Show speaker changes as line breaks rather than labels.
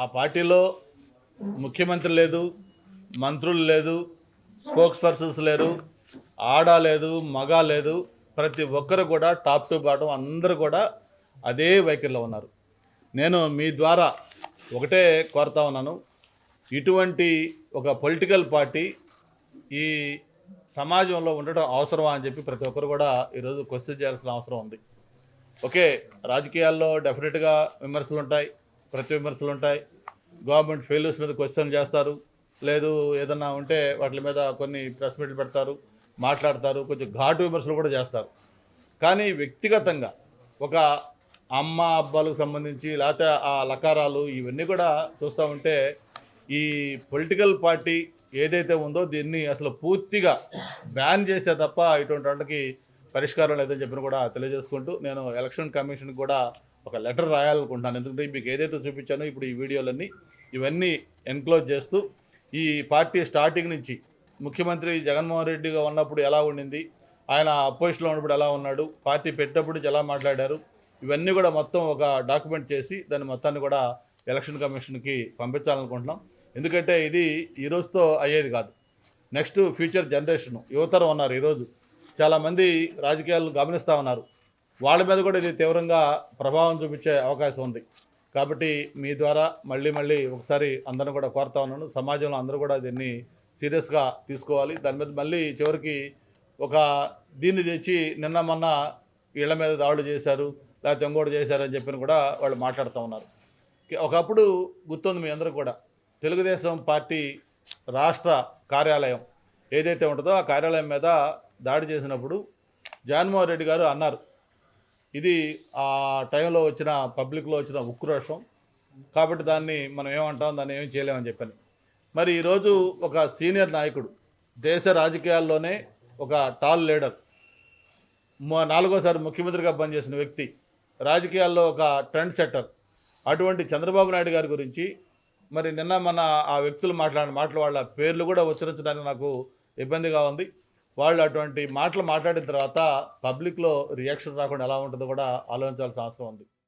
ఆ పార్టీలో ముఖ్యమంత్రి లేదు, మంత్రులు లేదు, స్పోక్స్ పర్సన్స్ లేరు, ఆడ లేదు, మగ లేదు. ప్రతి ఒక్కరు కూడా టాప్ టు బాటం అందరూ కూడా అదే వైఖరిలో ఉన్నారు. నేను మీ ద్వారా ఒకటే కోరుతా ఉన్నాను. ఇటువంటి ఒక పొలిటికల్ పార్టీ ఈ సమాజంలో ఉండడం అవసరమా అని చెప్పి ప్రతి ఒక్కరు కూడా ఈరోజు క్వశ్చన్ చేయాల్సిన అవసరం ఉంది. ఓకే, రాజకీయాల్లో డెఫినెట్గా విమర్శలు ఉంటాయి, ప్రతి విమర్శలు ఉంటాయి. గవర్నమెంట్ ఫెయిల్యూర్స్ మీద క్వశ్చన్ చేస్తారు, లేదు ఏదన్నా ఉంటే వాటి మీద కొన్ని ప్రెస్ మీట్లు పెడతారు, మాట్లాడతారు, కొంచెం ఘాటు విమర్శలు కూడా చేస్తారు. కానీ వ్యక్తిగతంగా ఒక అమ్మ అబ్బాలకు సంబంధించి లేకపోతే ఆ లకారాలు ఇవన్నీ కూడా చూస్తూ ఉంటే ఈ పొలిటికల్ పార్టీ ఏదైతే ఉందో దీన్ని అసలు పూర్తిగా బ్యాన్ చేస్తే తప్ప ఇటువంటి వాళ్ళకి పరిష్కారం లేదని చెప్పిన కూడా తెలియజేసుకుంటూ నేను ఎలక్షన్ కమిషన్కి కూడా ఒక లెటర్ రాయాలనుకుంటున్నాను. ఎందుకంటే మీకు ఏదైతే చూపించానో ఇప్పుడు ఈ వీడియోలన్నీ ఇవన్నీ ఎన్క్లోజ్ చేస్తూ ఈ పార్టీ స్టార్టింగ్ నుంచి ముఖ్యమంత్రి జగన్మోహన్ రెడ్డిగా ఉన్నప్పుడు ఎలా ఉండింది, ఆయన అపోజిషన్లో ఉన్నప్పుడు ఎలా ఉన్నాడు, పార్టీ పెట్టినప్పుడు నుంచి ఎలా మాట్లాడారు, ఇవన్నీ కూడా మొత్తం ఒక డాక్యుమెంట్ చేసి దాన్ని మొత్తాన్ని కూడా ఎలక్షన్ కమిషన్కి పంపించాలనుకుంటున్నాం. ఎందుకంటే ఇది ఈ రోజుతో అయ్యేది కాదు. నెక్స్ట్ ఫ్యూచర్ జనరేషన్ యువతరం ఉన్నారు, ఈరోజు చాలామంది రాజకీయాలు గమనిస్తూ ఉన్నారు, వాళ్ళ మీద కూడా ఇది తీవ్రంగా ప్రభావం చూపించే అవకాశం ఉంది. కాబట్టి మీ ద్వారా మళ్ళీ ఒకసారి అందరూ కూడా కోరుతా ఉన్నాను, సమాజంలో అందరూ కూడా దీన్ని సీరియస్గా తీసుకోవాలి. దాని మీద మళ్ళీ చివరికి ఒక దీన్ని తెచ్చి నిన్న మొన్న ఇళ్ల మీద దాడులు చేశారు, లేకపోతే ఇంకోటి చేశారని చెప్పిన కూడా వాళ్ళు మాట్లాడుతూ ఉన్నారు. ఒకప్పుడు గుర్తుంది మీ అందరూ కూడా, తెలుగుదేశం పార్టీ రాష్ట్ర కార్యాలయం ఏదైతే ఉంటుందో ఆ కార్యాలయం మీద దాడి చేసినప్పుడు జగన్మోహన్ రెడ్డి గారు అన్నారు, ఇది ఆ టైంలో వచ్చిన పబ్లిక్లో వచ్చిన ఉక్రోషం, కాబట్టి దాన్ని మనం ఏమంటాం, దాన్ని ఏమీ చేయలేమని చెప్పాను. మరి ఈరోజు ఒక సీనియర్ నాయకుడు, దేశ రాజకీయాల్లోనే ఒక టాల్ లీడర్, 4గోసారి ముఖ్యమంత్రిగా పనిచేసిన వ్యక్తి, రాజకీయాల్లో ఒక ట్రెండ్ సెట్టర్, అటువంటి చంద్రబాబు నాయుడు గారి గురించి మరి నిన్న మన ఆ వ్యక్తులు మాట్లాడిన మాటలు వాళ్ళ పేర్లు కూడా ఉచ్చరించడానికి నాకు ఇబ్బందిగా ఉంది. వాళ్ళు అటువంటి మాటలు మాట్లాడిన తర్వాత పబ్లిక్లో రియాక్షన్ రాకుండా ఎలా ఉంటుందో కూడా ఆలోచించాల్సిన అవసరం ఉంది.